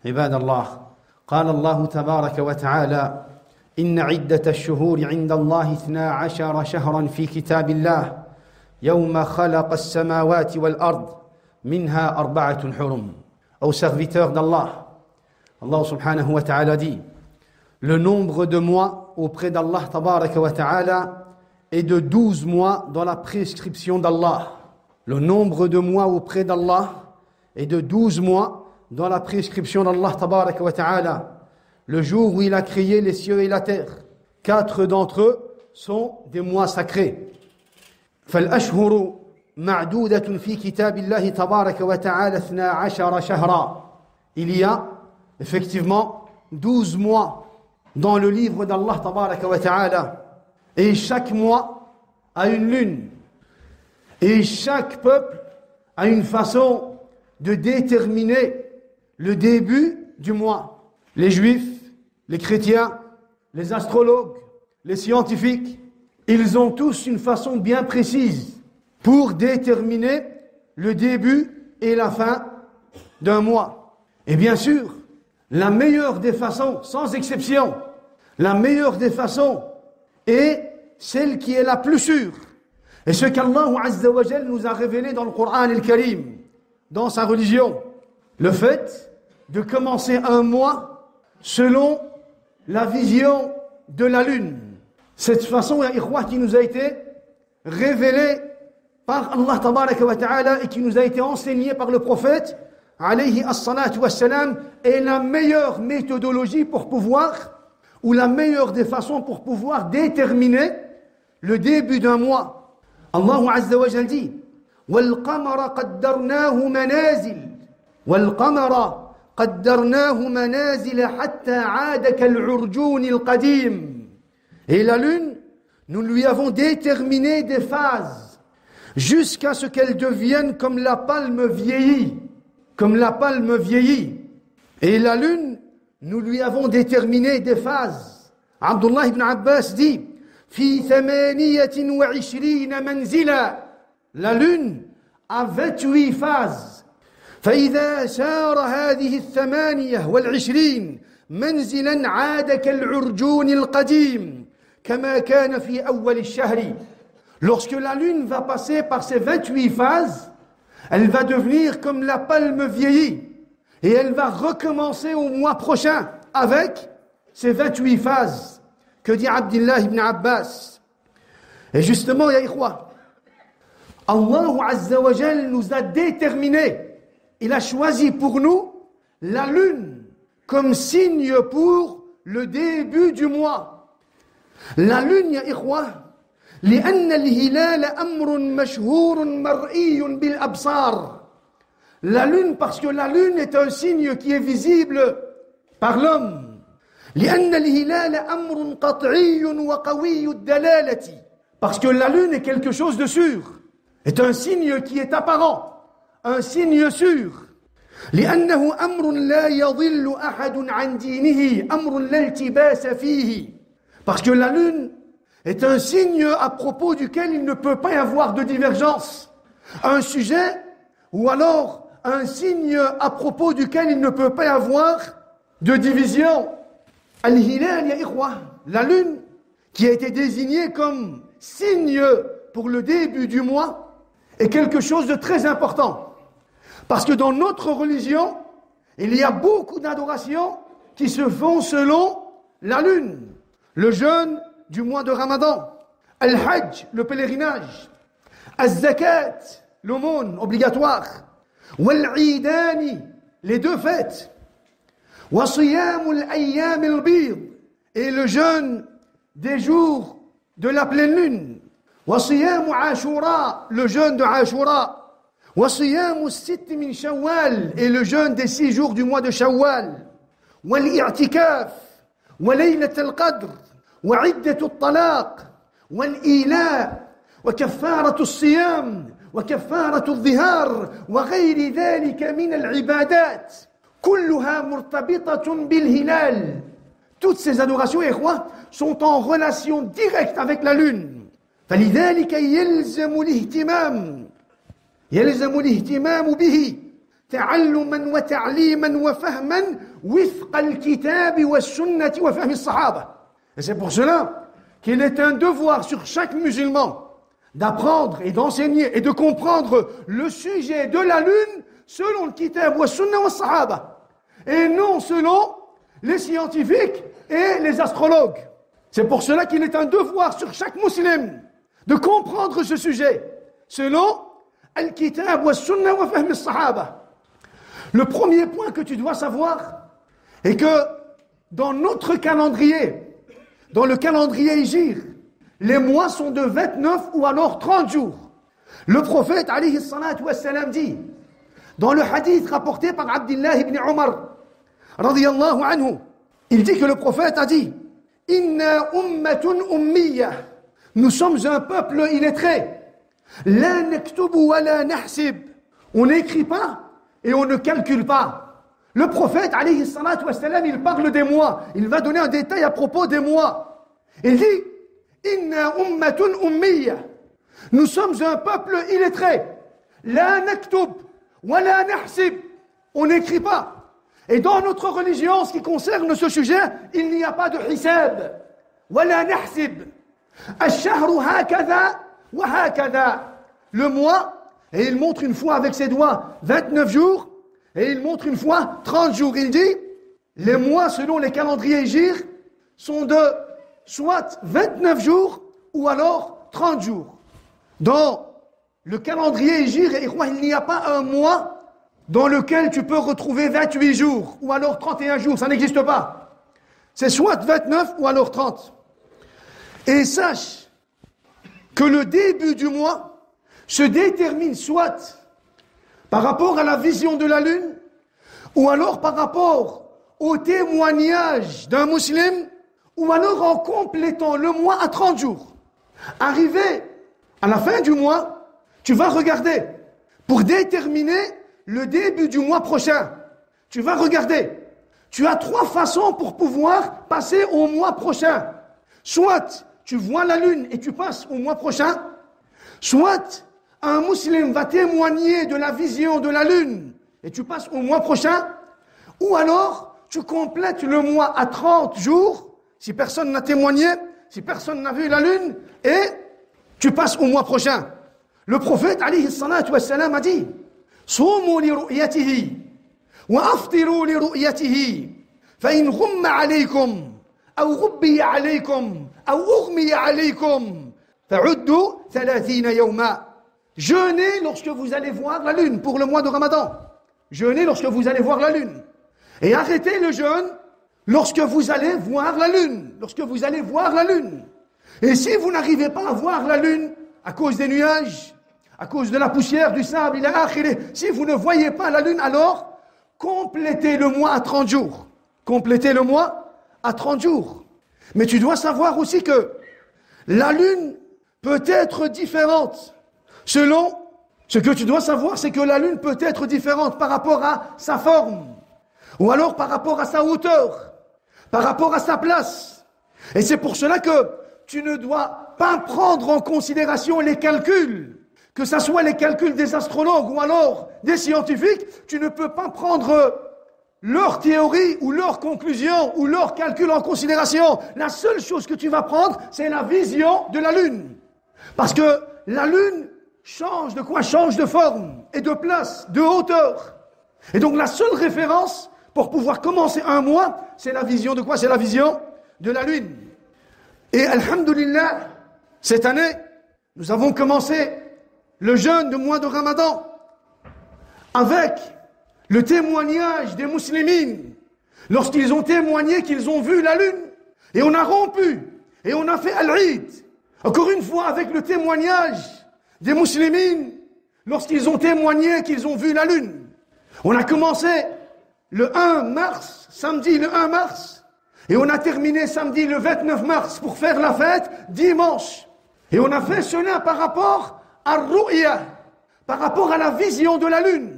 عباد الله قال الله تبارك وتعالى إن عدة الشهور عند الله 12 شهرا في كتاب الله يوم خلق السماوات والأرض منها 4 حرم. Ô serviteurs d'Allah, Allah subhanahu wa ta'ala dit: le nombre de mois auprès d'Allah tabaraka wa ta'ala est de 12 mois dans la prescription d'Allah. Le nombre de mois auprès d'Allah est de 12 mois dans la prescription d'Allah tabaraka wa ta'ala. Le jour où il a créé les cieux et la terre, 4 d'entre eux sont des mois sacrés. فالأشهر معدودة في كتاب الله تبارك وتعالى 12 شهرا. Il y a effectivement 12 mois dans le livre d'Allah tabaraka wa ta'ala. Et chaque mois a une lune. Et chaque peuple a une façon de déterminer le début du mois. Les juifs, les chrétiens, les astrologues, les scientifiques, ils ont tous une façon bien précise pour déterminer le début et la fin d'un mois. Et bien sûr, la meilleure des façons, sans exception, la meilleure des façons est celle qui est la plus sûre. Et ce qu'Allah Azza wa Jal nous a révélé dans le Coran al-Karim, dans sa religion, le fait de commencer un mois selon la vision de la lune. Cette façon, ya ikhwa, qui nous a été révélée par Allah tabaraka wa ta'ala et qui nous a été enseignée par le prophète alayhi as-salatu was-salam, est la meilleure méthodologie pour pouvoir, ou la meilleure des façons pour pouvoir déterminer le début d'un mois. Allah Azza wa Jal dit: وَالْقَمَرَ قَدَّرْنَاهُ مَنَازِلَ وَالْقَمَرَ قَدَّرْنَاهُ مَنَازِلَ حَتَّى عَادَ كَالْعُرْجُونِ الْقَدِيمِ. Et la lune, nous lui avons déterminé des phases jusqu'à ce qu'elle devienne comme la palme vieillie. Comme la palme vieillie. Et la lune, nous lui avons déterminé des phases. Abdullah ibn Abbas dit: في 28 منزلا. La lune a 28 phases. فإذا سار هذه 28 منزلا عاد كالعرجون القديم كما كان في أول الشهر. Lorsque la lune va passer par ces 28 phases, elle va devenir comme la palme vieillie. Et elle va recommencer au mois prochain avec ces 28 phases que dit Abdullah ibn Abbas. Et justement, ya ikhwa, Allah Azza wa Jal nous a déterminé, il a choisi pour nous la lune comme signe pour le début du mois. La lune, ya ikhwa, لأن الهلال أمر مشهور مرئي بالأبصار. La lune, parce que la lune est un signe qui est visible par l'homme. لأن الهلال أمر قطعي وقوي الدلالة. Parce que la lune est quelque chose de sûr, est un signe qui est apparent, un signe sûr. لأنه أمر لا يضل أحد عن دينه أمر لا التباس فيه. Parce que la lune est un signe à propos duquel il ne peut pas y avoir de divergence. Un sujet ou alors un signe à propos duquel il ne peut pas y avoir de division. Al-Hilal, ya ikhwa, la lune, qui a été désignée comme signe pour le début du mois, est quelque chose de très important. Parce que dans notre religion, il y a beaucoup d'adorations qui se font selon la lune. Le jeûne du mois de Ramadan, Al-Hajj, le pèlerinage, Al-Zakat, l'aumône obligatoire, Wal-Eidani, les 2 fêtes, Wa-Siyam al-Ayyam al-Bid, et le jeûne des jours de la pleine lune, Wa-Siyam Ashura, le jeûne de Ashura, Wa-Siyam al-Sitt min Shawwal, et le jeûne des 6 jours du mois de Shawwal, Wal-I'tikaf, Wa-Laylat al-Qadr, وعدة الطلاق والإيلاء وكفارة الصيام وكفارة الظهار وغير ذلك من العبادات كلها مرتبطة بالهلال. Toutes ces adorations, ikhwa, sont en relation directe avec la lune. فلذلك يلزم الاهتمام به تعلما وتعليما وفهما وفق الكتاب والسنة وفهم الصحابة. Et c'est pour cela qu'il est un devoir sur chaque musulman d'apprendre et d'enseigner et de comprendre le sujet de la lune selon le kitab wa sunna wa sahaba et non selon les scientifiques et les astrologues. C'est pour cela qu'il est un devoir sur chaque musulman de comprendre ce sujet selon al-kitab wa sunna wa fahm as-sahaba. Le premier point que tu dois savoir est que dans notre calendrier, dans le calendrier hijr, les mois sont de 29 ou alors 30 jours. Le prophète alayhi salatu wassalam dit, dans le hadith rapporté par Abdullah ibn Umar, radiyallahu anhu, il dit que le prophète a dit, Inna ummatun ummiyya, nous sommes un peuple illettré. La naktubu wa la nahsib, on n'écrit pas et on ne calcule pas. Le prophète, alayhi salatu wassalam, il parle des mois. Il va donner un détail à propos des mois. Il dit, Inna ummatun ummiyya. Nous sommes un peuple illettré. La naktub wa la nahsib. On n'écrit pas. Et dans notre religion, ce qui concerne ce sujet, il n'y a pas de hisab. Wa la nahsib. Ash-shahru hakadha wa hakadha. Le mois, et il montre une fois avec ses doigts 29 jours, et il montre une fois 30 jours. Il dit, les mois selon les calendriers hijr sont de soit 29 jours ou alors 30 jours. Dans le calendrier hijr, il n'y a pas un mois dans lequel tu peux retrouver 28 jours ou alors 31 jours, ça n'existe pas. C'est soit 29 ou alors 30. Et sache que le début du mois se détermine soit par rapport à la vision de la lune, ou alors par rapport au témoignage d'un musulman, ou alors en complétant le mois à 30 jours. Arrivé à la fin du mois, tu vas regarder pour déterminer le début du mois prochain. Tu vas regarder. Tu as 3 façons pour pouvoir passer au mois prochain. Soit tu vois la lune et tu passes au mois prochain, soit un musulman va témoigner de la vision de la lune et tu passes au mois prochain, ou alors tu complètes le mois à 30 jours, si personne n'a témoigné, si personne n'a vu la lune, et tu passes au mois prochain. Le prophète alayhi salatu wassalam a dit, Soumu li ru'yatihi wa aftiru li ru'yatihi fa in ghumma alaykum aw ghubbiya alaykum aw ughmiya alaykum fa'uddu 30 yawma. Jeûnez lorsque vous allez voir la lune pour le mois de Ramadan. Jeûnez lorsque vous allez voir la lune. Et arrêtez le jeûne lorsque vous allez voir la lune. Lorsque vous allez voir la lune. Et si vous n'arrivez pas à voir la lune à cause des nuages, à cause de la poussière, du sable, si vous ne voyez pas la lune, alors complétez le mois à 30 jours. Complétez le mois à 30 jours. Mais tu dois savoir aussi que la lune peut être différente. Selon ce que tu dois savoir, c'est que la lune peut être différente par rapport à sa forme, ou alors par rapport à sa hauteur, par rapport à sa place. Et c'est pour cela que tu ne dois pas prendre en considération les calculs, que ce soit les calculs des astrologues ou alors des scientifiques. Tu ne peux pas prendre leur théorie ou leur conclusion ou leur calcul en considération. La seule chose que tu vas prendre, c'est la vision de la lune. Parce que la lune change de quoi? Change de forme et de place, de hauteur. Et donc la seule référence pour pouvoir commencer un mois, c'est la vision de quoi? C'est la vision de la lune. Et alhamdulillah, cette année, nous avons commencé le jeûne du mois de Ramadan avec le témoignage des musulmans lorsqu'ils ont témoigné qu'ils ont vu la lune. Et on a rompu et on a fait Al-Eid. Encore une fois avec le témoignage des musulmans lorsqu'ils ont témoigné qu'ils ont vu la lune. On a commencé le 1 mars, samedi le 1 mars, et on a terminé samedi le 29 mars pour faire la fête dimanche. Et on a fait cela par rapport à Ru'ya, par rapport à la vision de la lune.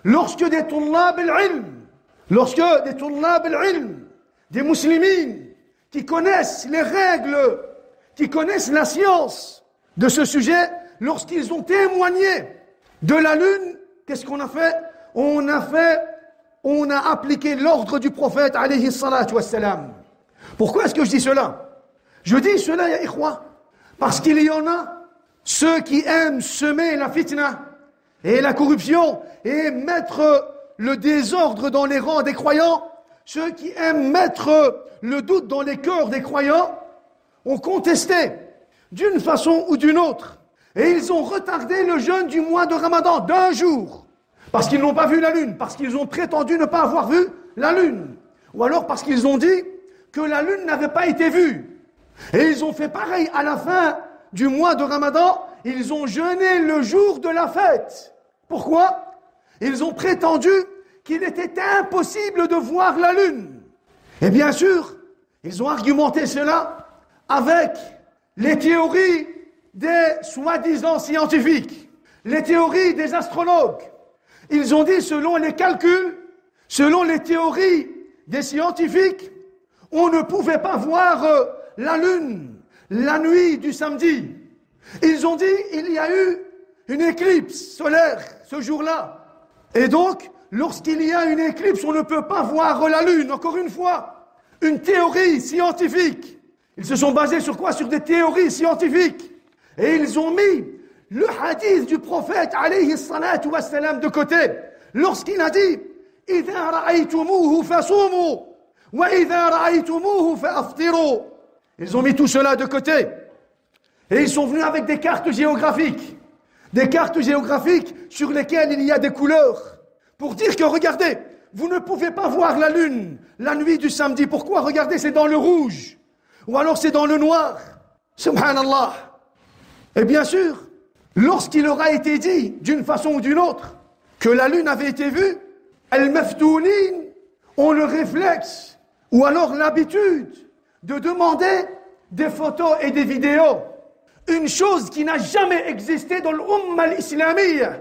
Lorsque des tullab al-ilm, des musulmans qui connaissent les règles, qui connaissent la science de ce sujet, lorsqu'ils ont témoigné de la lune, qu'est-ce qu'on a fait? on a appliqué l'ordre du prophète alayhi salatu wassalam. Pourquoi est-ce que je dis cela? Je dis cela, ya ikhwa, parce qu'il y en a ceux qui aiment semer la fitna et la corruption et mettre le désordre dans les rangs des croyants, ceux qui aiment mettre le doute dans les cœurs des croyants, ont contesté d'une façon ou d'une autre. Et ils ont retardé le jeûne du mois de Ramadan d'un jour, parce qu'ils n'ont pas vu la lune, parce qu'ils ont prétendu ne pas avoir vu la lune, ou alors parce qu'ils ont dit que la lune n'avait pas été vue. Et ils ont fait pareil à la fin du mois de Ramadan, ils ont jeûné le jour de la fête. Pourquoi? Ils ont prétendu qu'il était impossible de voir la lune. Et bien sûr, ils ont argumenté cela avec les théories des soi-disant scientifiques, les théories des astrologues. Ils ont dit, selon les calculs, selon les théories des scientifiques, on ne pouvait pas voir la lune la nuit du samedi. Ils ont dit, il y a eu une éclipse solaire ce jour-là. Et donc, lorsqu'il y a une éclipse, on ne peut pas voir la lune. Encore une fois, une théorie scientifique. Ils se sont basés sur quoi? Sur des théories scientifiques. Et ils ont mis le hadith du prophète alayhi salatu wassalam de côté. Lorsqu'il a dit « إِذَا رَأَيْتُمُوهُ فَصُومُوا وَإِذَا رَأَيْتُمُوهُ فَأَفْطِرُوا » Ils ont mis tout cela de côté. Et ils sont venus avec des cartes géographiques. Des cartes géographiques sur lesquelles il y a des couleurs. Pour dire que, regardez, vous ne pouvez pas voir la lune la nuit du samedi. Pourquoi? Regardez, c'est dans le rouge. Ou alors c'est dans le noir. Subhanallah. Et bien sûr, lorsqu'il aura été dit, d'une façon ou d'une autre, que la lune avait été vue, al-maftounin ont le réflexe, ou alors l'habitude, de demander des photos et des vidéos. Une chose qui n'a jamais existé dans l'umma al-islamiyya.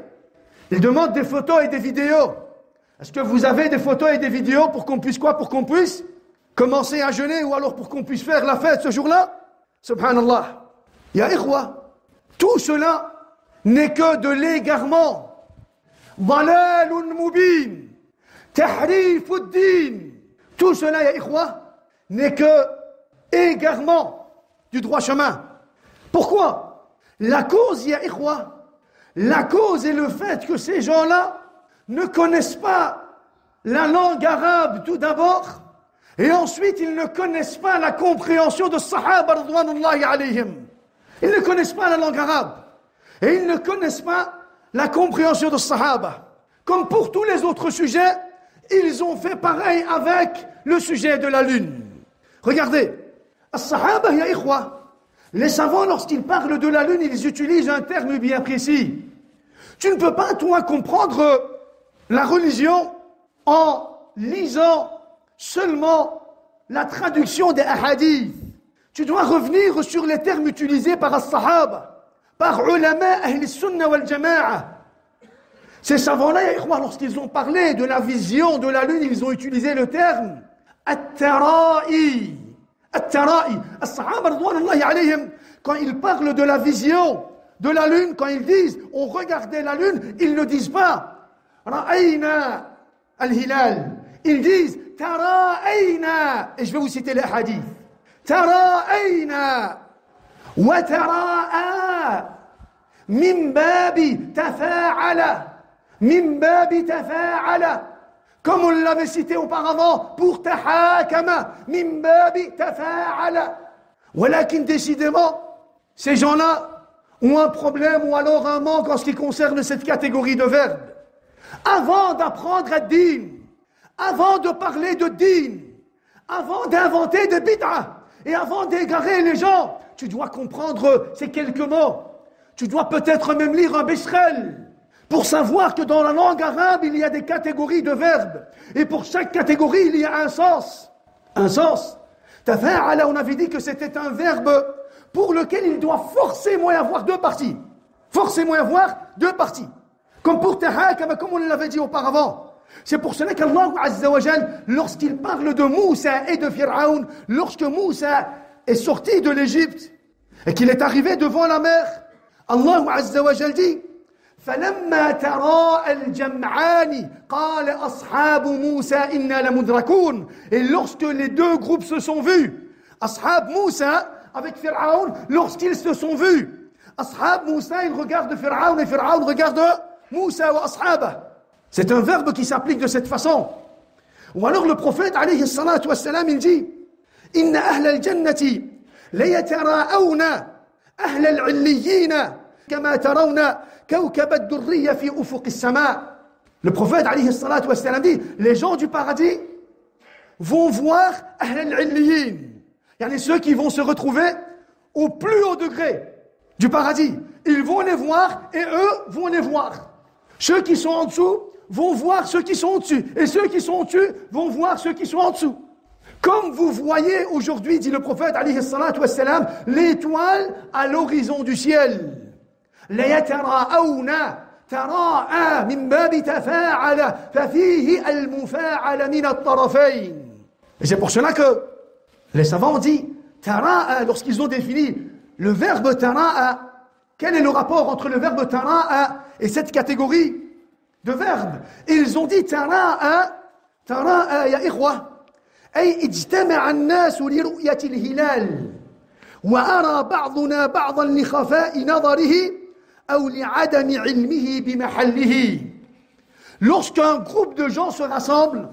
Ils demandent des photos et des vidéos. Est-ce que vous avez des photos et des vidéos pour qu'on puisse quoi? Pour qu'on puisse commencer à jeûner ou alors pour qu'on puisse faire la fête ce jour-là? Subhanallah. Ya ikhwa, tout cela n'est que de l'égarement. Dalalun mubin. Tahrifuddin. Tout cela, ya ikhwa, n'est que égarement du droit chemin. Pourquoi? La cause, ya ikhwa, la cause est le fait que ces gens-là ne connaissent pas la langue arabe tout d'abord, et ensuite ils ne connaissent pas la compréhension de Sahaba radwanullahi alayhim. Ils ne connaissent pas la langue arabe, et ils ne connaissent pas la compréhension de Sahaba. Comme pour tous les autres sujets, ils ont fait pareil avec le sujet de la lune. Regardez, as-Sahaba ya ikhwa, les savants, lorsqu'ils parlent de la lune, ils utilisent un terme bien précis. Tu ne peux pas, toi, comprendre la religion en lisant seulement la traduction des hadiths. Tu dois revenir sur les termes utilisés par as-Sahaba, par ulama ahl sunnah wal jama'a. Ces savants-là, lorsqu'ils ont parlé de la vision de la lune, ils ont utilisé le terme at-tara'i. At-tara'i. As-Sahaba radwanullahi alayhim, quand ils parlent de la vision de la lune, quand ils disent on regardait la lune, ils ne disent pas ra'ayna al-hilal. Ils disent tara'ayna. Et je vais vous citer les hadiths. Tara'ayna wa tara'a min babi tafa'ala. Min babi tafa'ala. Comme on l'avait cité auparavant, pour tahakama, min babi tafa'ala. Walakin décidément, ces gens-là ont un problème ou alors un manque en ce qui concerne cette catégorie de verbes. Avant d'apprendre à din, avant de parler de din, avant d'inventer des bid'ah, et avant d'égarer les gens, tu dois comprendre ces quelques mots. Tu dois peut-être même lire un Beshrel, pour savoir que dans la langue arabe, il y a des catégories de verbes. Et pour chaque catégorie, il y a un sens. Un sens. Tafa'ala, on avait dit que c'était un verbe pour lequel il doit forcément y avoir deux parties. Forcément y avoir deux parties. Comme pour tahakama, comme on l'avait dit auparavant. C'est pour cela qu'Allah Azza wa Jal, lorsqu'il parle de Moussa et de Pharaon, lorsque Moussa est sorti de l'Égypte et qu'il est arrivé devant la mer, Allah Azza wa Jal dit فلما تراءى الجمعان قال أصحاب موسى إنا لمدركون. Et lorsque les deux groupes se sont vus, Ashab Moussa avec Pharaon, lorsqu'ils se sont vus, Ashab Moussa, ils regardent Pharaon et Pharaon regarde Moussa ou Ashaba. C'est un verbe qui s'applique de cette façon. Ou alors le prophète alayhi salatu wassalam, il dit Inna ahla al-jannati layataraawna ahla al-'illiyina kama tarawna kawkab ad-durriya fi ufuq as-sama'. Le prophète alayhi salatu wassalam dit les gens du paradis vont voir ahla al-'illiyin, yani ceux qui vont se retrouver au plus haut degré du paradis. Ils vont les voir et eux vont les voir. Ceux qui sont en dessous vont voir ceux qui sont au-dessus. Et ceux qui sont au-dessus vont voir ceux qui sont en dessous. Comme vous voyez aujourd'hui, dit le prophète, alayhi salatu wassalam, l'étoile à l'horizon du ciel. La yatara'awna tara'a min babi tafa'ala fafihi al-mufa'ala min at-tarafayn. Et c'est pour cela que les savants ont dit, tara'a, lorsqu'ils ont défini le verbe tara'a, quel est le rapport entre le verbe tara'a et cette catégorie de verbes? Ils ont dit tara'a, tara'a ya ikhwa, أي اجتمع الناس لرؤية الهلال وأرى بعضنا بعضا لخفاء نظره أو لعدم علمه بمحله. Lorsqu'un groupe de gens se rassemble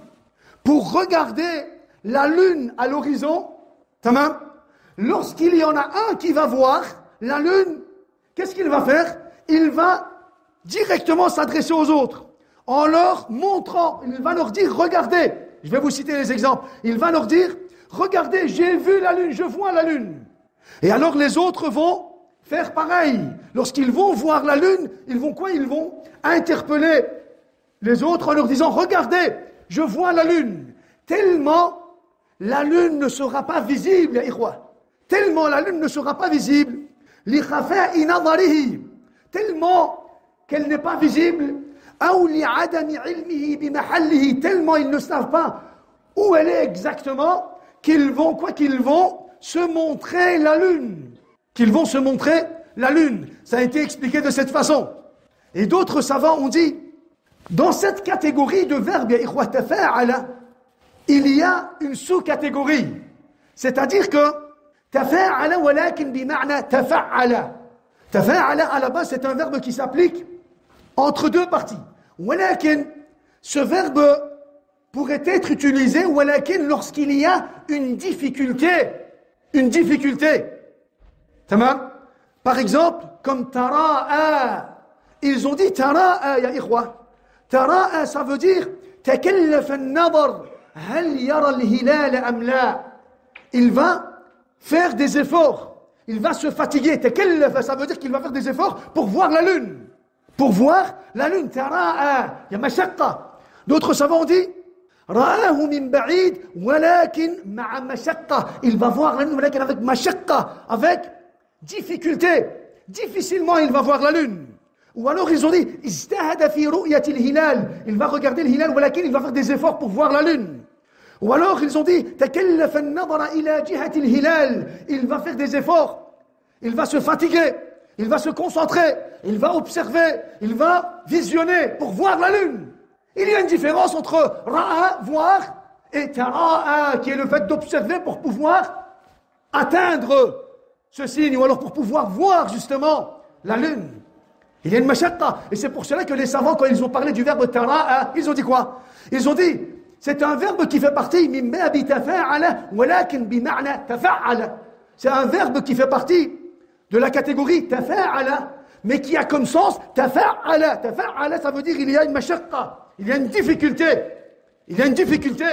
pour regarder la lune à l'horizon, tamam, lorsqu'il y en a un qui va voir la lune, qu'est-ce qu'il va faire? Il va directement s'adresser aux autres en leur montrant, il va leur dire regardez. Je vais vous citer les exemples. Il va leur dire, regardez, j'ai vu la lune, je vois la lune. Et alors les autres vont faire pareil. Lorsqu'ils vont voir la lune, ils vont quoi? Ils vont interpeller les autres en leur disant, regardez, je vois la lune. Tellement la lune ne sera pas visible, ya ikhwa. Tellement la lune ne sera pas visible. Li khafa'i nadarihi. Tellement qu'elle n'est pas visible. Tellement ils ne savent pas où elle est exactement, qu'ils vont se montrer la lune. Qu'ils vont se montrer la lune. Ça a été expliqué de cette façon. Et d'autres savants ont dit, dans cette catégorie de verbes, il y a une sous-catégorie. C'est-à-dire que tafa'ala walakin bima'na tafa'ala. Tafa'ala à la base c'est un verbe qui s'applique entre deux parties. Walakin, ce verbe pourrait être utilisé walakin lorsqu'il y a une difficulté. Une difficulté. Tamam? Par exemple, comme tara'a. Ils ont dit tara'a, ya ikhwa. Tara'a, ça veut dire takallaf an-nadar. Hal yara al-hilal am la. Il va faire des efforts. Il va se fatiguer. Takallaf, ça veut dire qu'il va faire des efforts pour voir la lune. Pour voir la lune, tara'a, il y a mashaqqa. D'autres savants ont dit, ra'ahu min ba'id, walakin ma'a mashaqqa. Il va voir la lune, walakin avec mashaqqa, avec difficulté. Difficilement, il va voir la lune. Ou alors ils ont dit, ijtahada fi ru'yati al-hilal. Il va regarder le hilal, walakin il va faire des efforts pour voir la lune. Ou alors ils ont dit, takallafa an-nadara ila jihati al-hilal. Il va faire des efforts. Il va se fatiguer. Il va se concentrer, il va observer, il va visionner pour voir la lune. Il y a une différence entre ra'a, voir, et tara'a, qui est le fait d'observer pour pouvoir atteindre ce signe, ou alors pour pouvoir voir justement la lune. Il y a une mashaqqa. Et c'est pour cela que les savants, quand ils ont parlé du verbe tara'a, ils ont dit quoi? Ils ont dit, c'est un verbe qui fait partie, min babi tafa'ala, walakin bima'na tafa'ala. C'est un verbe qui fait partie de la catégorie tafa'ala, mais qui a comme sens tafa'ala. Tafa'ala, ça veut dire il y a une mashaqqa, il y a une difficulté. Il y a une difficulté.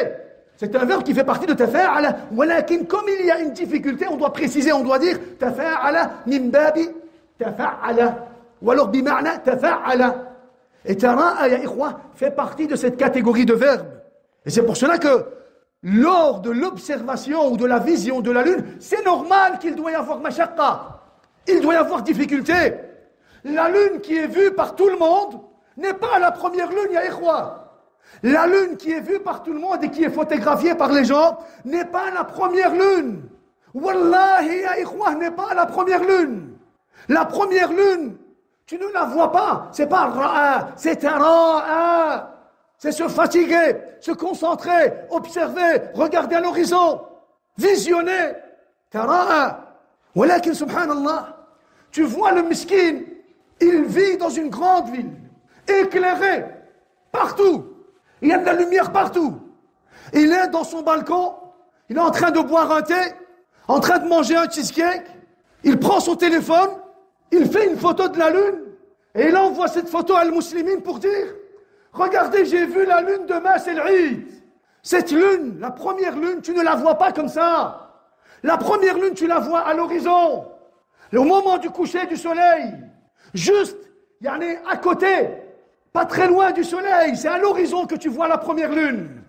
C'est un verbe qui fait partie de tafa'ala. Walakin, comme il y a une difficulté, on doit préciser, on doit dire tafa'ala min babi tafa'ala. Ou alors bima'na tafa'ala. Et tara'a, ya ikhwa, fait partie de cette catégorie de verbes. Et c'est pour cela que lors de l'observation ou de la vision de la lune, c'est normal qu'il doit y avoir mashaqqa. Il doit y avoir difficulté. La lune qui est vue par tout le monde n'est pas la première lune, ya ikhwa. La lune qui est vue par tout le monde et qui est photographiée par les gens n'est pas la première lune. Wallahi, ya ikhwa, n'est pas la première lune. La première lune Tu ne la vois pas. C'est pas ra'a, c'est tara'a. C'est se fatiguer, se concentrer, observer, regarder à l'horizon, visionner. Tara'a. Walakin subhanallah, tu vois le miskin, il vit dans une grande ville, éclairé partout. Il y a de la lumière partout. Il est dans son balcon, il est en train de boire un thé, en train de manger un cheesecake. Il prend son téléphone, il fait une photo de la lune, et il envoie cette photo à al-Muslimin pour dire « Regardez, j'ai vu la lune demain, c'est l'Eid. » Cette lune, la première lune, tu ne la vois pas comme ça. La première lune, tu la vois à l'horizon, au moment du coucher du soleil. Juste, à côté, pas très loin du soleil, c'est à l'horizon que tu vois la première lune.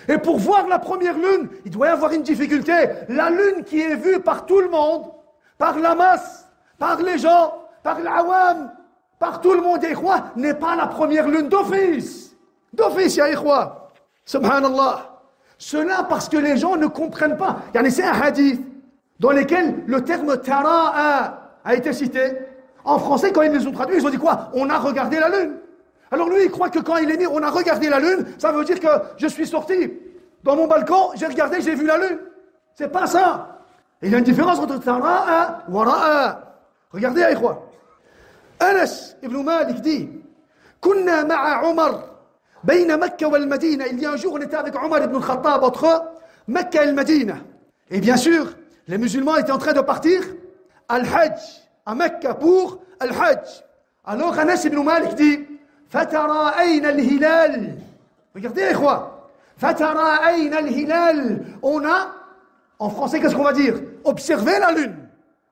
Et pour voir la première lune, il doit y avoir une difficulté. La lune qui est vue par tout le monde, par la masse, par les gens, par l'awam, par tout le monde, Ikhwa, n'est pas la première lune d'office. D'office, ya Ikhwa. Subhanallah. Cela parce que les gens ne comprennent pas. C'est un hadith dans lequel le terme tara'a a été cité. En français, quand ils les ont traduits, ils ont dit quoi? On a regardé la lune. Alors lui, il croit que quand il est né, on a regardé la lune, ça veut dire que je suis sorti dans mon balcon, j'ai regardé, j'ai vu la lune. C'est pas ça. Il y a une différence entre tara'a wa ra'a. Regardez, Aïkhwa. Anas ibn Malik dit Kunna ma'a Omar, bayna Mecca wal Medina. Il y a un jour, on était avec Omar ibn Khattab entre Mecca et le Medina. Et bien sûr, les musulmans étaient en train de partir al-Hajj, à Mecca pour al-Hajj. Alors Anas ibn Malik dit فَتَرَأَيْنَ الْهِلَالِ. Regardez, Ikhwa. فَتَرَأَيْنَ الْهِلَالِ. On a, en français, qu'est-ce qu'on va dire? Observé la lune.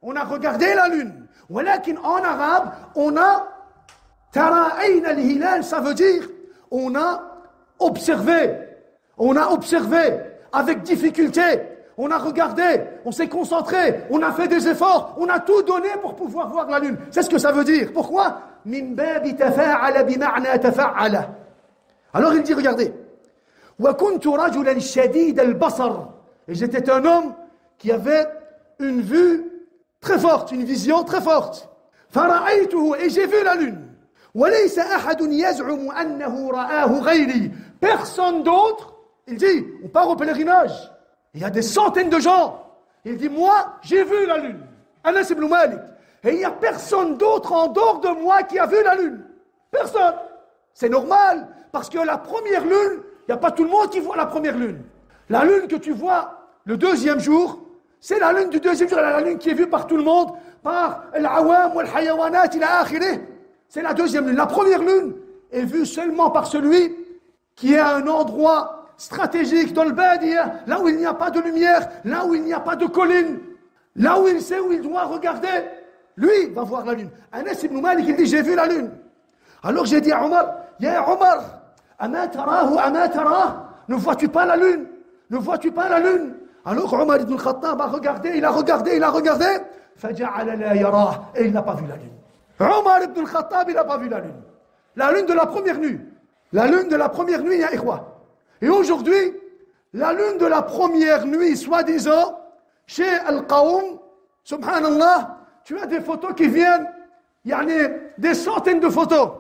On a regardé la lune. ولكن en arabe, on a تَرَأَيْنَ الْهِلَالِ, ça veut dire on a observé. On a observé avec difficulté. On a regardé, on s'est concentré, on a fait des efforts, on a tout donné pour pouvoir voir la lune. C'est ce que ça veut dire. Pourquoi? Min babi tafa'ala bima'na tafa'ala. Alors il dit, regardez. Wa kuntu rajulan shadid al-basar. Et j'étais un homme qui avait une vue très forte, une vision très forte. Fara'aytuhu, et j'ai vu la lune. Wa laysa ahadun yaz'umu annahu ra'ahu ghayri. Personne d'autre, il dit, on part au pèlerinage. Il y a des centaines de gens. Il dit, moi, j'ai vu la lune. Anas ibn Malik. Et il n'y a personne d'autre en dehors de moi qui a vu la lune. Personne. C'est normal. Parce que la première lune, il n'y a pas tout le monde qui voit la première lune. La lune que tu vois le deuxième jour, c'est la lune du deuxième jour. La lune qui est vue par tout le monde, par l'awam ou l'hayawanat, ila akhirih. C'est la deuxième lune. La première lune est vue seulement par celui qui est à un endroit stratégique dans le Badia, là où il n'y a pas de lumière, là où il n'y a pas de colline, là où il sait où il doit regarder, lui va voir la lune. Anas ibn Malik, il dit, j'ai vu la lune. Alors j'ai dit à Omar, ya Omar, ama tarahu, ama tarah, ne vois-tu pas la lune? Ne vois-tu pas la lune? Alors Omar ibn Khattab a regardé, il a regardé, faja'ala la yarah, et il n'a pas vu la lune. Omar ibn Khattab, il n'a pas vu la lune. La lune de la première nuit. La lune de la première nuit, ya Ikhwa. Et aujourd'hui, la lune de la première nuit, soi-disant, chez Al-Qawm, subhanallah, tu as des photos qui viennent, il y a des centaines de photos,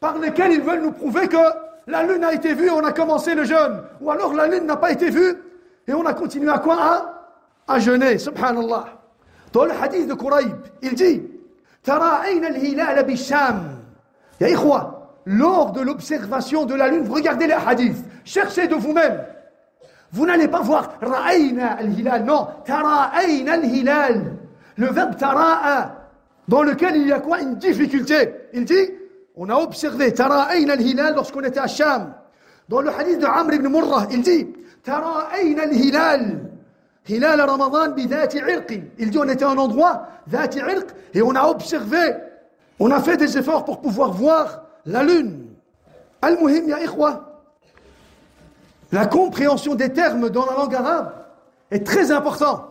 par lesquelles ils veulent nous prouver que la lune a été vue et on a commencé le jeûne. Ou alors la lune n'a pas été vue et on a continué à quoi? À jeûner, subhanallah. Dans le hadith de Quraib, il dit, Tara'ayna al-hilal bi-Sham. Ya ikhwa, lors de l'observation de la lune, vous regardez les hadiths, cherchez de vous-même. Vous n'allez pas voir Ra'ayna al-hilal, non, Tara'ayna al-hilal. Le verbe tara'a, dans lequel il y a quoi? Une difficulté. Il dit, on a observé Tara'ayna al-hilal lorsqu'on était à Sham. Dans le hadith de Amr ibn Murrah, il dit, Tara'ayna al-hilal. Hilal Ramadan bi dhati irqin. Il dit, on était à un endroit, dhati irq, et on a observé, on a fait des efforts pour pouvoir voir la lune. Al-Muhim, ya ikhwa, la compréhension des termes dans la langue arabe est très important.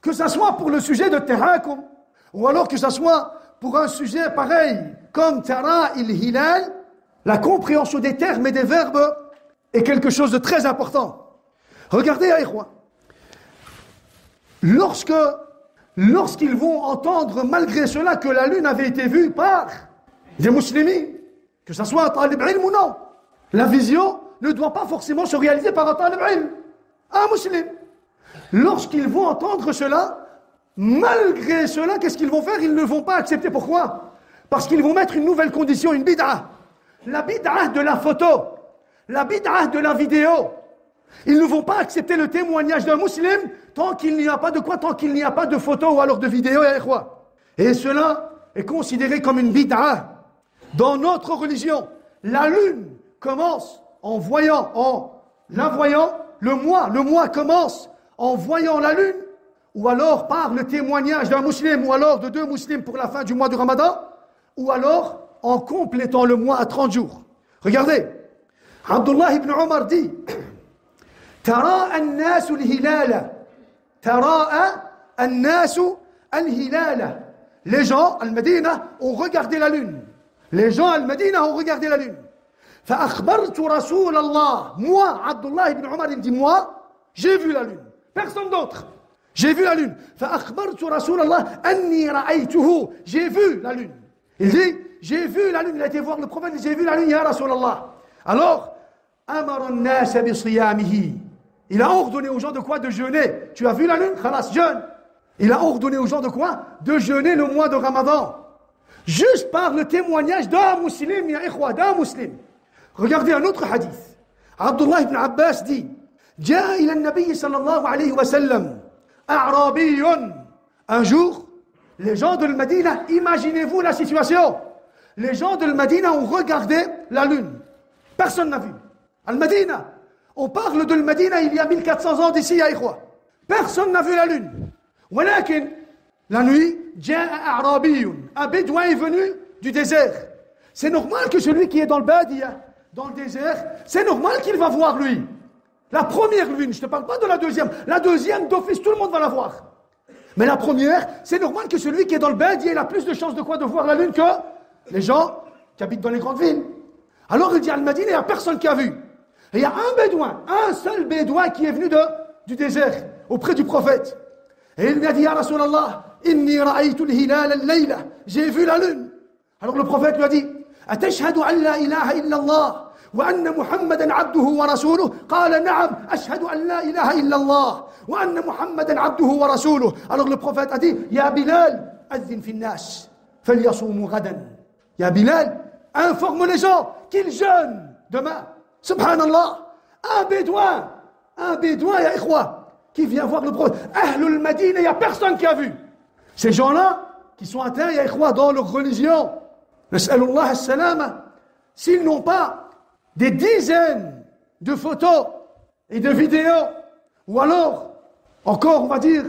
Que ça soit pour le sujet de Tarakum, ou alors que ça soit pour un sujet pareil, comme Tara il-Hilal, la compréhension des termes et des verbes est quelque chose de très important. Regardez, ya ikhwa, lorsqu'ils vont entendre malgré cela que la lune avait été vue par des musulmans, que ce soit un talib ilm ou non. La vision ne doit pas forcément se réaliser par un talib ilm, un musulman. Lorsqu'ils vont entendre cela, malgré cela, qu'est-ce qu'ils vont faire? Ils ne vont pas accepter. Pourquoi? Parce qu'ils vont mettre une nouvelle condition, une bid'a. La bid'a de la photo, la bid'a de la vidéo. Ils ne vont pas accepter le témoignage d'un musulman tant qu'il n'y a pas de quoi? Tant qu'il n'y a pas de photo ou alors de vidéo. Et cela est considéré comme une bid'a. Dans notre religion, la lune commence en la voyant, le mois commence en voyant la lune, ou alors par le témoignage d'un musulman, ou alors de 2 musulmans pour la fin du mois du Ramadan, ou alors en complétant le mois à 30 jours. Regardez, Abdullah ibn Omar dit Tara'a an-nasu al-hilala. Tara'a an-nasu al-hilala. Les gens, al-Madina, ont regardé la lune. Les gens, al-Madina, ont regardé la lune. فأخبرت رسول الله. Moi, Abdullah ibn Omar, il dit, moi, j'ai vu la lune. Personne d'autre. J'ai vu la lune. فأخبرت رسول الله أني رأيته. J'ai vu la lune. Il dit, j'ai vu la lune. Il a été voir le prophète, j'ai vu la lune, ya Rasulallah. Alors, أمر الناس بصيامه. Il a ordonné aux gens de quoi? De jeûner. Tu as vu la lune? Khalas, jeûne. Il a ordonné aux gens de quoi? De jeûner le mois de Ramadan. Juste par le témoignage d'un musulman, ya ikhwa, d'un musulman. Regardez un autre hadith. Abdullah ibn Abbas dit جاء إلى النبي صلى الله عليه وسلم أعرابي. Un jour, les gens de Médina, imaginez-vous la situation. Les gens de Médina ont regardé la lune. Personne n'a vu. Al-Médina. On parle de Médina il y a 1400 ans d'ici, ya ikhwa. Personne n'a vu la lune. ولكن, la nuit, جاء أعرابي. Un bédouin est venu du désert. C'est normal que celui qui est dans le Badia, dans le désert, c'est normal qu'il va voir lui. La première lune, je ne te parle pas de la deuxième. La deuxième, d'office, tout le monde va la voir. Mais la première, c'est normal que celui qui est dans le Badia, il a plus de chances de quoi? De voir la lune que les gens qui habitent dans les grandes villes. Alors il dit à Al-Madina, il n'y a personne qui a vu. Et il y a un bédouin, un seul bédouin qui est venu du désert, auprès du prophète. Et il lui a dit, Ya Rasulallah, inni ra'aytu al-hilal al-layla. J'ai vu la lune. Alors le prophète lui a dit, أتشهد أن لا إله إلا الله وأن محمدا عبده ورسوله؟ قال نعم أشهد أن لا إله إلا الله وأن محمدا عبده ورسوله. Alors le prophète a dit يا بلال أذن في الناس فليصوموا غدا. يا Bilal, informe les gens qu'ils jeûnent demain. Subhanallah, un bédouin, ya ikhwa, qui vient voir le prophète. Ahlul Madina, il n'y a personne qui a vu. Ces gens-là, qui sont atteints, ya ikhwa, dans leur religion, Nas'alullah as-salama, s'ils n'ont pas des dizaines de photos et de vidéos, ou alors, encore, on va dire,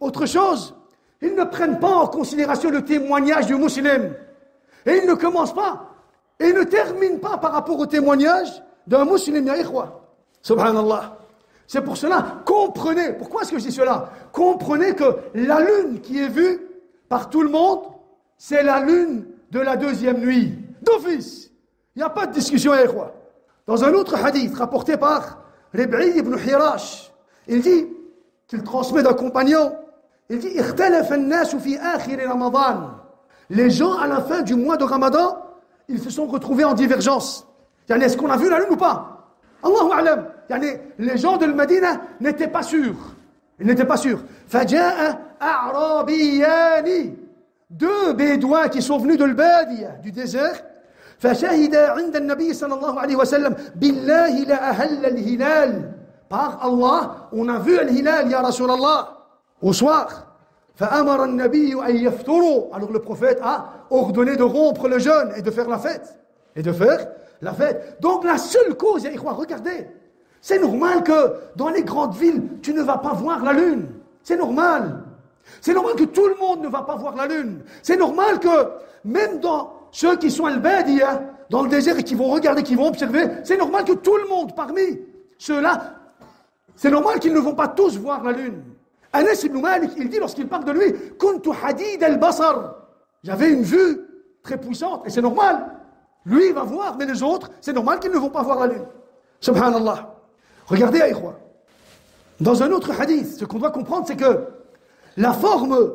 autre chose, ils ne prennent pas en considération le témoignage du musulman. Et ils ne commencent pas, et ne terminent pas par rapport au témoignage d'un musulman, ya ikhwa. Subhanallah. C'est pour cela, comprenez, pourquoi est-ce que je dis cela? Comprenez que la lune qui est vue par tout le monde, c'est la lune de la deuxième nuit, d'office. Il n'y a pas de discussion, ya ikhwa. Dans un autre hadith rapporté par Rib'i ibn Hirash, il dit, qu'il transmet d'un compagnon, il dit, اختلف الناس في آخر رمضان. Les gens à la fin du mois de Ramadan, ils se sont retrouvés en divergence. Est-ce qu'on a vu la lune ou pas? Allahu a'lam. Les gens de Médina n'étaient pas sûrs. Ils n'étaient pas sûrs. فجاء أعرابيان. 2 bédouins qui sont venus de l'Badia, du désert. فشهد عند النبي صلى الله عليه وسلم بالله لا أهل الهلال. Par Allah, on a vu le hilal, ya Rasulallah, au soir. فأمر النبي أن يفطروا. Alors le prophète a ordonné de rompre le jeûne et de faire la fête. Donc la seule cause, ya ikhwa, regardez, c'est normal que dans les grandes villes, tu ne vas pas voir la lune. C'est normal. C'est normal que tout le monde ne va pas voir la lune. C'est normal que même dans ceux qui sont al-Badia, dans le désert et qui vont regarder, qui vont observer, c'est normal que tout le monde parmi ceux-là, c'est normal qu'ils ne vont pas tous voir la lune. Anas ibn Malik, il dit lorsqu'il parle de lui, Kuntu hadid al-basar. J'avais une vue très puissante et c'est normal. Lui il va voir, mais les autres, c'est normal qu'ils ne vont pas voir la lune. Subhanallah. Regardez, aïkhwa. Dans un autre hadith, ce qu'on doit comprendre, c'est que la forme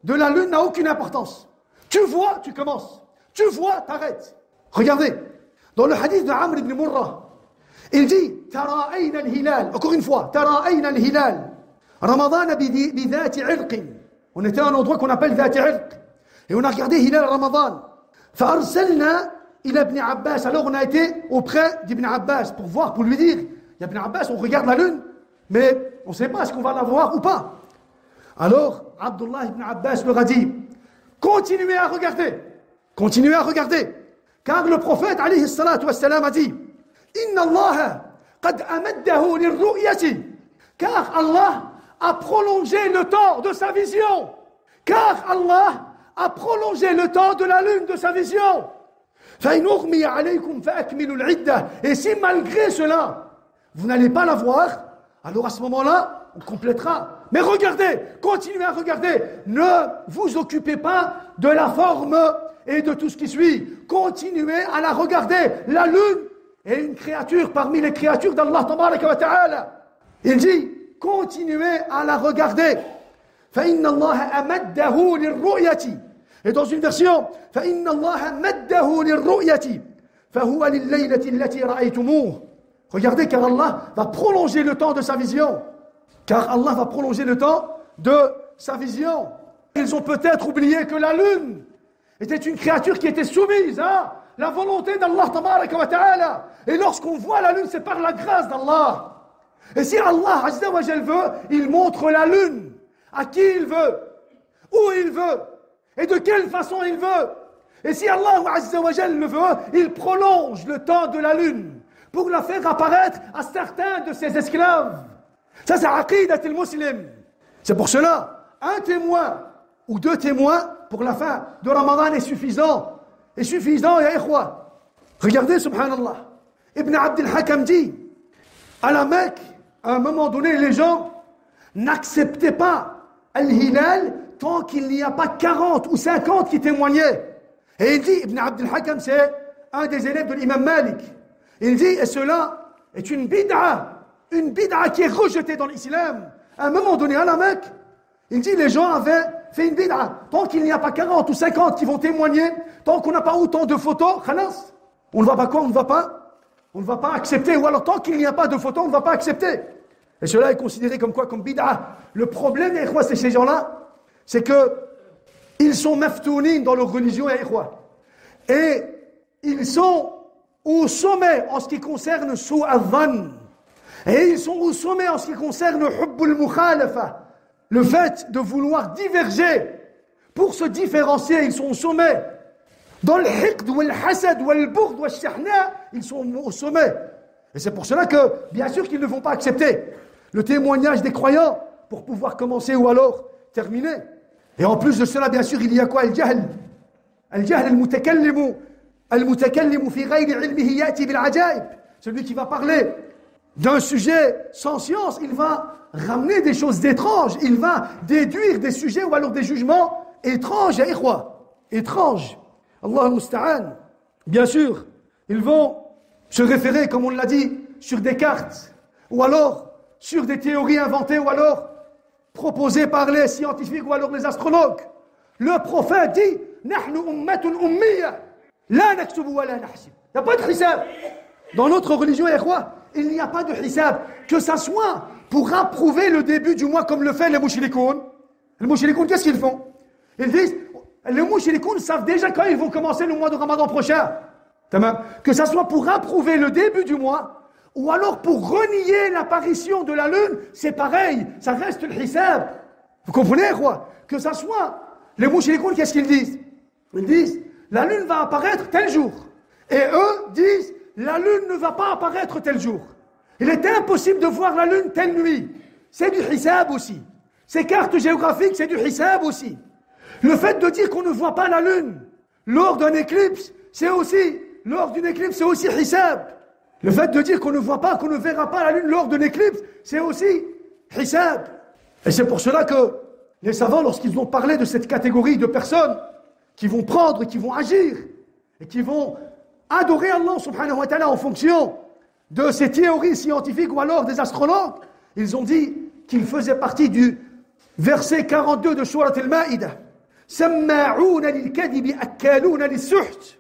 de la lune n'a aucune importance. Tu vois, tu commences. Tu vois, t'arrêtes. Regardez, dans le hadith de Amr ibn Murrah, il dit, Tara ayna al-hilal. Encore une fois, Tara ayna al-hilal. Ramadan bidhati irq. On était à un endroit qu'on appelle dhati irq. Et on a regardé Hilal Ramadan. Fa'arsalna ila ibn Abbas. Alors on a été auprès d'Ibn Abbas pour voir, pour lui dire, Ibn Abbas, on regarde la lune, mais on ne sait pas est-ce qu'on va la voir ou pas. Alors, Abdullah ibn Abbas leur a dit, continuez à regarder. Continuez à regarder. Car le prophète, alayhi salatu wassalam, a dit, Inna Allah qad amaddahu lirru'yati. Car Allah a prolongé le temps de sa vision. Car Allah a prolongé le temps de la lune de sa vision. فَإِنْ أُغْمِيَ عَلَيْكُمْ فَأَكْمِلُوا الْعِدَّةَ. Et si malgré cela, vous n'allez pas la voir, alors à ce moment-là, on complétera. Mais regardez, continuez à regarder. Ne vous occupez pas de la forme et de tout ce qui suit. Continuez à la regarder. La lune est une créature parmi les créatures d'Allah tabaraka wa ta'ala. Il dit, continuez à la regarder. فَإِنَّ اللَّهَ أَمَدَّهُ لِلرُّؤْيَةِ. Et dans une version, فَإِنَّ اللَّهَ مَدَّهُ لِلرُّؤْيَةِ فَهُوَ لِلَّيْلَةِ الَّتِي رَأَيْتُمُوهُ. Regardez, car Allah va prolonger le temps de sa vision. Car Allah va prolonger le temps de sa vision. Ils ont peut-être oublié que la lune était une créature qui était soumise à la volonté d'Allah tabaraka wa ta'ala. Et lorsqu'on voit la lune, c'est par la grâce d'Allah. Et si Allah azza wa jal veut, il montre la lune à qui il veut, où il veut, et de quelle façon il veut. Et si Allah azza wa jal le veut, il prolonge le temps de la lune pour la faire apparaître à certains de ses esclaves. Ça, c'est aqidat al-muslim. C'est pour cela, un témoin ou deux témoins pour la fin de Ramadan est suffisant. Est suffisant, ya ikhwa. Regardez, subhanallah. Ibn Abd al-Hakam dit, à la Mecque, à un moment donné, les gens n'acceptaient pas Al-Hilal tant qu'il n'y a pas 40 ou 50 qui témoignaient. Et il dit, Ibn Abd al-Hakam, c'est un des élèves de l'imam Malik. Il dit, et cela est une bid'a qui est rejetée dans l'islam. À un moment donné, à la Mecque, il dit, les gens avaient fait une bid'a. Tant qu'il n'y a pas 40 ou 50 qui vont témoigner, tant qu'on n'a pas autant de photos, khalas, on ne va pas quoi, on ne va pas accepter. Ou alors, tant qu'il n'y a pas de photos, on ne va pas accepter. Et cela est considéré comme quoi? Comme bid'a. Le problème, ya ikhwa, c'est ces gens-là, c'est que ils sont maftounines dans leur religion, ya ikhwa. Et ils sont au sommet en ce qui concerne sou' al-dhann. Et ils sont au sommet en ce qui concerne hubbul mukhalafa, le fait de vouloir diverger pour se différencier. Ils sont au sommet. Dans le hiqd, ou le hasad, ou le bourd, ou le shahna, ils sont au sommet. Et c'est pour cela que, bien sûr, qu'ils ne vont pas accepter le témoignage des croyants pour pouvoir commencer ou alors terminer. Et en plus de cela, bien sûr, il y a quoi? Al-jahl. Al-jahl al-mutakallimu. Al-mutakallimu fi ghayri ilmihi yati bil-ajaib. Celui qui va parler d'un sujet sans science, il va ramener des choses étranges. Il va déduire des sujets ou alors des jugements étranges, ya ikhwa. Étranges. Allah musta'an. Bien sûr, ils vont se référer, comme on l'a dit, sur des cartes, ou alors sur des théories inventées, ou alors proposées par les scientifiques, ou alors les astrologues. Le prophète dit, Nahnu ummatun ummiya, la naktubu wa la nahsib. Il n'y a pas de hisab. Dans notre religion, il n'y a pas de hisab. Que ça soit pour approuver le début du mois, comme le fait les mouchlikoun. Les mouchlikoun, qu'est-ce qu'ils font? Ils disent, les mouchlikoun savent déjà quand ils vont commencer le mois de Ramadan prochain. Que ça soit pour approuver le début du mois, ou alors pour renier l'apparition de la lune, c'est pareil, ça reste le hisab. Vous comprenez quoi? Que ça soit, les mouchlikoun, qu'est-ce qu'ils disent? Ils disent, la lune va apparaître tel jour. Et eux disent, la lune ne va pas apparaître tel jour. Il est impossible de voir la lune telle nuit. C'est du hisab aussi. Ces cartes géographiques, c'est du hisab aussi. Le fait de dire qu'on ne voit pas la lune lors d'un éclipse, c'est aussi, lors d'une éclipse, c'est aussi hisab. Le fait de dire qu'on ne voit pas, qu'on ne verra pas la lune lors d'un éclipse, c'est aussi hisab. Et c'est pour cela que les savants, lorsqu'ils ont parlé de cette catégorie de personnes qui vont prendre, qui vont agir, et qui vont adorer Allah subhanahu wa ta'ala en fonction de ces théories scientifiques ou alors des astrologues, ils ont dit qu'ils faisaient partie du verset 42 de Surat al-Ma'idah. سماعون للكذب أكالون للسحت.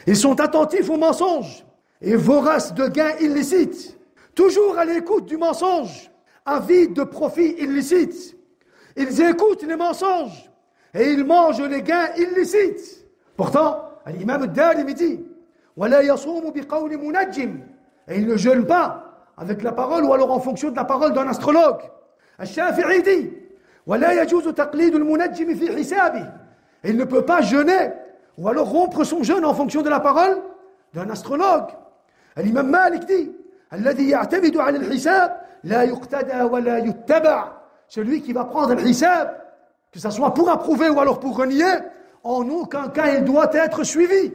Ils sont attentifs aux mensonges et voraces de gains illicites, toujours à l'écoute du mensonge, avides de profits illicites. Ils écoutent les mensonges et ils mangent les gains illicites. Pourtant, l'imam al-Darimi dit وَلَا يَصُومُ بِقَوْلِ مُنَجِّمٍ, et il ne jeûne pas avec la parole ou alors en fonction de la parole d'un astrologue. Al-Shafi'i dit وَلَا يَجُوزُ تَقْلِيدُ الْمُنَجِّمِ فِي حِسَابِهِ, et il ne peut pas jeûner ou alors rompre son jeûne en fonction de la parole d'un astrologue. L'imam Malik dit الذي يعتمد على الحساب لا يقتدى ولا يتبع, celui qui va prendre le hisab, que ce soit pour approuver ou alors pour renier, en aucun cas il doit être suivi,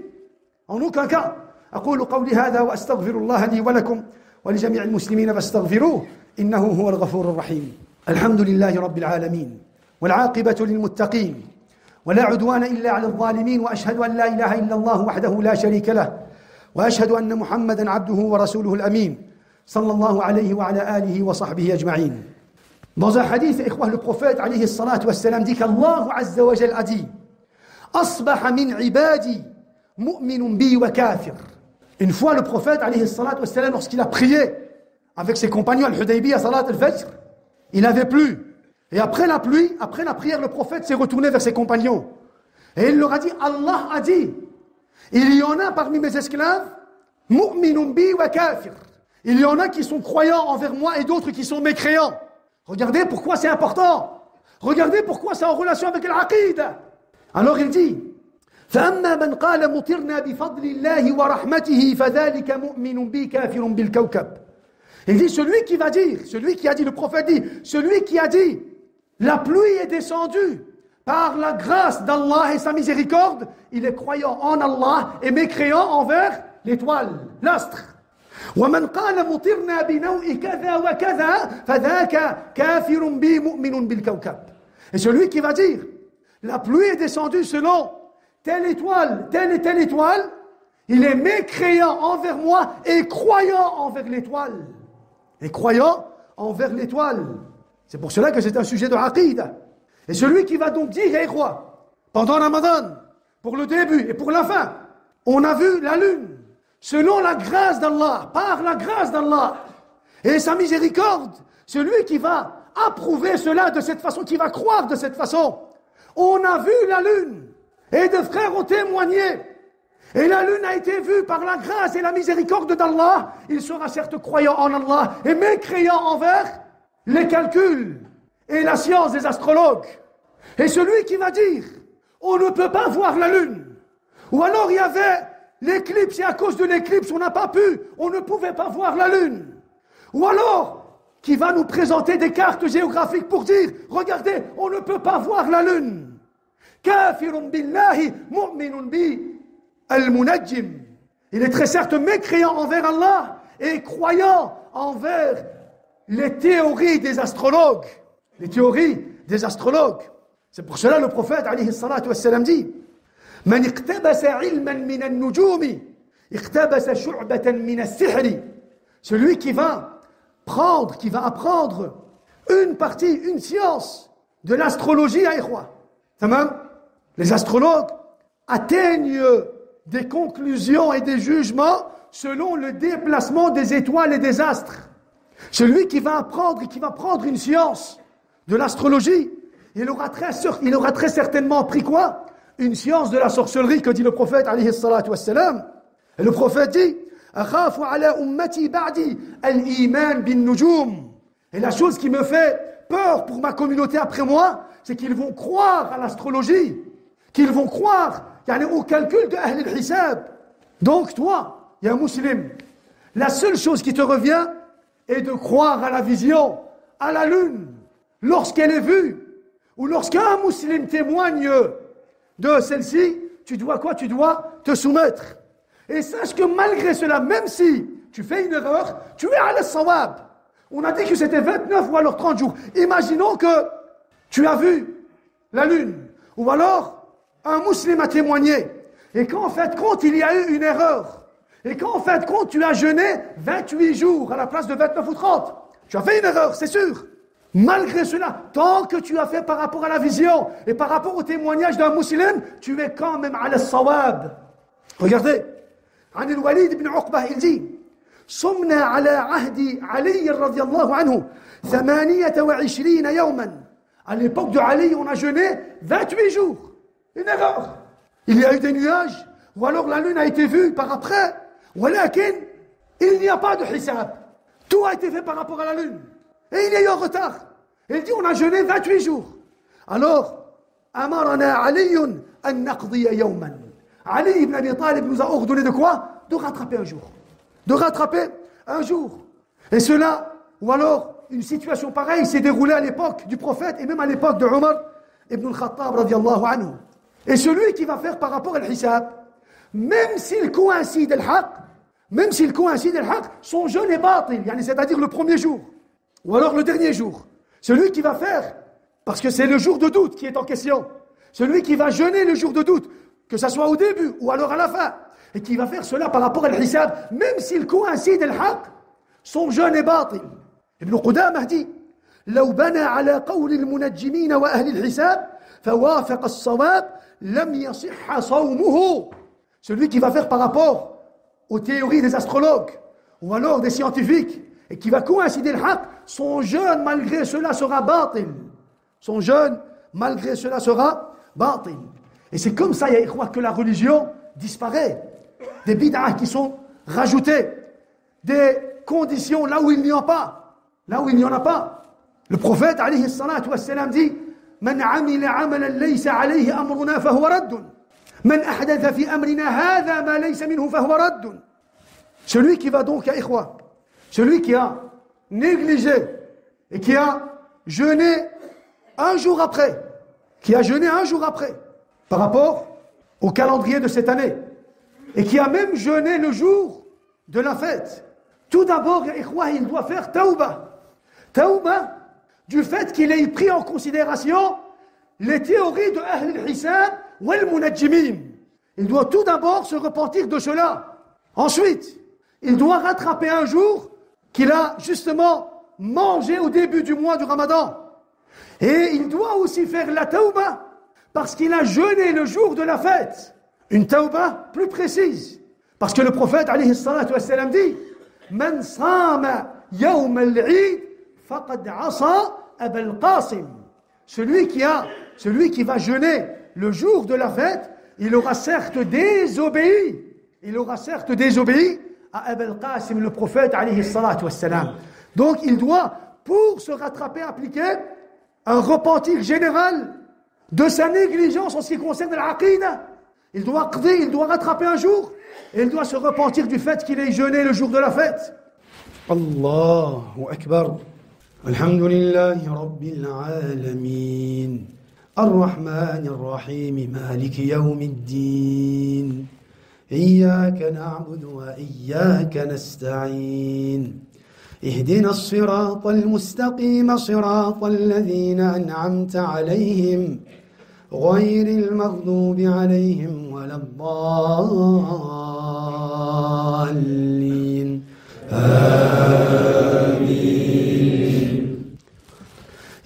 en aucun cas. أقول قولي هذا وأستغفر الله لي ولكم ولجميع المسلمين فاستغفروه إنه هو الغفور الرحيم. الحمد لله رب العالمين والعاقبة للمتقين ولا عدوان إلا على الظالمين وأشهد أن لا إله إلا الله وحده لا شريك له وأشهد أن محمدًا عبده ورسوله الأمين صلى الله عليه وعلى آله وصحبه أجمعين. Dans un hadith, le prophète alayhi salatu wassalam dit qu'Allah azza wa jal a dit أصبح من عبادي مؤمن بي وكافر. Une fois le prophète alayhi salatu wassalam, lorsqu'il a prié avec ses compagnons à l'Hudaybiyah salat al-Fajr, il avait plu. Et après la pluie, après la prière, le prophète s'est retourné vers ses compagnons. Et il leur a dit, Allah a dit, il y en a parmi mes esclaves, mu'minun bi wa kafir. Il y en a qui sont croyants envers moi et d'autres qui sont mécréants. Regardez pourquoi c'est important. Regardez pourquoi c'est en relation avec l'aqida. Alors il dit, فَأَمَّا مَنْ قَالَ مُطِرْنَا بِفَضْلِ اللَّهِ وَرَحْمَتِهِ فَذَلِكَ مُؤْمِنٌ بِي كَافِرٌ بِالْكَوْكَبِ. Il dit, celui qui va dire, celui qui a dit, le prophète dit, celui qui a dit, la pluie est descendue par la grâce d'Allah et sa miséricorde, il est croyant en Allah et mécréant envers l'étoile, l'astre. وَمَنْ قَالَ مُطِرْنَا بِنَوْءِ كَذَا وَكَذَا فَذَاكَ كَافِرٌ بِي مُؤْمِنٌ بِالْكَوْكَبِ. Et celui qui va dire, la pluie est descendue selon telle étoile, telle et telle étoile, il est mécréant envers moi et croyant envers l'étoile. Et croyant envers l'étoile. C'est pour cela que c'est un sujet de aqida. Et celui qui va donc dire, quoi, pendant Ramadan, pour le début et pour la fin, on a vu la lune, selon la grâce d'Allah, par la grâce d'Allah, et sa miséricorde, celui qui va approuver cela de cette façon, qui va croire de cette façon, on a vu la lune, et des frères ont témoigné, et la lune a été vue par la grâce et la miséricorde d'Allah, il sera certes croyant en Allah, et mécréant envers les calculs et la science des astrologues. Et celui qui va dire, on ne peut pas voir la lune, ou alors il y avait l'éclipse et à cause de l'éclipse on n'a pas pu, on ne pouvait pas voir la lune, ou alors qui va nous présenter des cartes géographiques pour dire, regardez, on ne peut pas voir la lune. Kafirun billahi mu'minun bi al-munajjim. Il est très certes mécréant envers Allah et croyant envers les théories des astrologues. Les théories des astrologues. C'est pour cela le prophète alayhi salatu wassalam dit Man iqtabasa ilman min al-nujumi iqtabasa shu'batan min al-sihri. Celui qui va apprendre une partie, une science de l'astrologie à Ikhwa. Tamam? Les astrologues atteignent des conclusions et des jugements selon le déplacement des étoiles et des astres. Celui qui va apprendre et qui va prendre une science de l'astrologie, il aura très certainement appris quoi? Une science de la sorcellerie, que dit le prophète alayhi salatu wassalam. Et le prophète dit Akhafu ala ummati ba'di al-iman bin nujum. Et la chose qui me fait peur pour ma communauté après moi, c'est qu'ils vont croire à l'astrologie, qu'ils vont croire au calcul de Ahl al-Hisab. Donc toi, il y a un musulman, la seule chose qui te revient est de croire à la vision, à la lune, lorsqu'elle est vue, ou lorsqu'un musulman témoigne de celle-ci, tu dois quoi? Tu dois te soumettre. Et sache que malgré cela, même si tu fais une erreur, tu es à l'as-sawab. On a dit que c'était 29 ou alors 30 jours. Imaginons que tu as vu la lune, ou alors un musulman a témoigné, et qu'en fait compte il y a eu une erreur, et qu'en fait compte tu as jeûné 28 jours à la place de 29 ou 30. Tu as fait une erreur, c'est sûr. Malgré cela, tant que tu as fait par rapport à la vision et par rapport au témoignage d'un musulman, tu es quand même ala sawab. Regardez, عن الوليد بن عقبة il dit صمنا على عهد علي رضي الله عنه 28 يوما. À l'époque de Ali, on a jeûné 28 jours. Une erreur. Il y a eu des nuages, ou alors la lune a été vue par après. ولكن il n'y a pas de hisab. Tout a été fait par rapport à la lune. Et il y a eu un retard. Il dit on a jeûné 28 jours. Alors, أمرنا علي أن نقضي يوما. Ali ibn Abi Talib nous a ordonné de quoi? De rattraper un jour. De rattraper un jour. Et cela, ou alors une situation pareille s'est déroulée à l'époque du prophète et même à l'époque de Omar ibn al-Khattab radiyallahu anhu. Et celui qui va faire par rapport à l'hisab, même s'il coïncide al-haq, son jeûne est batil, c'est-à-dire le premier jour, ou alors le dernier jour. Celui qui va faire, parce que c'est le jour de doute qui est en question, celui qui va jeûner le jour de doute, que ça soit au début ou alors à la fin, et qui va faire cela par rapport à l'hisab, même s'il coïncide al-haq, son jeûne est batil. Ibn Qudamah dit لو بنى على قول المنجمين وأهل الحساب فوافق الصواب لم يصح صومه. Celui qui va faire par rapport aux théories des astrologues ou alors des scientifiques et qui va coïncider le haq, son jeûne malgré cela sera batil. Son jeûne malgré cela sera batil. Et c'est comme ça, ya ikhwa, que la religion disparaît. Des bid'ah qui sont rajoutées, des conditions là où il n'y en a pas. Là où il n'y en a pas. Le prophète, alayhi salatu wassalam, dit من عمل عملا ليس عليه أمرنا فهو رد من أحدث في أمرنا هذا ما ليس منه فهو رد. Celui qui va donc, ya ikhwa, celui qui a négligé et qui a jeûné un jour après, par rapport au calendrier de cette année, et qui a même jeûné le jour de la fête, tout d'abord, ya ikhwa, il doit faire tawbah. Tawbah du fait qu'il ait pris en considération les théories de Ahl al-Hisab ou al-Munajjimin. Il doit tout d'abord se repentir de cela. Ensuite, il doit rattraper un jour qu'il a justement mangé au début du mois du Ramadan. Et il doit aussi faire la tawbah parce qu'il a jeûné le jour de la fête. Une tawbah plus précise. Parce que le prophète, alayhi salatu wassalam, dit Man sama yawm al-Eid faqad asa Abul Qasim. Celui qui va jeûner le jour de la fête, il aura certes désobéi à Abul Qasim, le prophète, alayhi salatu wassalam. Donc il doit, pour se rattraper, appliquer un repentir général de sa négligence en ce qui concerne l'aqida. Il doit rattraper un jour, et il doit se repentir du fait qu'il ait jeûné le jour de la fête. Allahu Akbar. الحمد لله رب العالمين الرحمن الرحيم مالك يوم الدين إياك نعبد وإياك نستعين اهدنا الصراط المستقيم صراط الذين أنعمت عليهم غير المغضوب عليهم ولا الضالين آمين.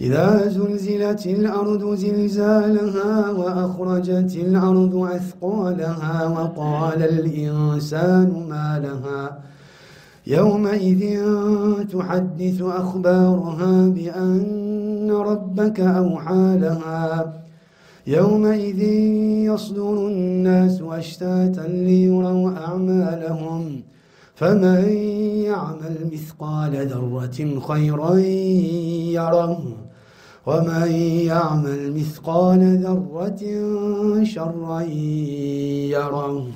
إذا زلزلت الأرض زلزالها وأخرجت الأرض أثقالها وقال الإنسان ما لها يومئذ تحدث أخبارها بأن ربك أوحى لها يومئذ يصدر الناس أشتاتا ليروا أعمالهم فمن يعمل مثقال ذرة خيرا يره ومن يعمل مثقال ذرة شرا يره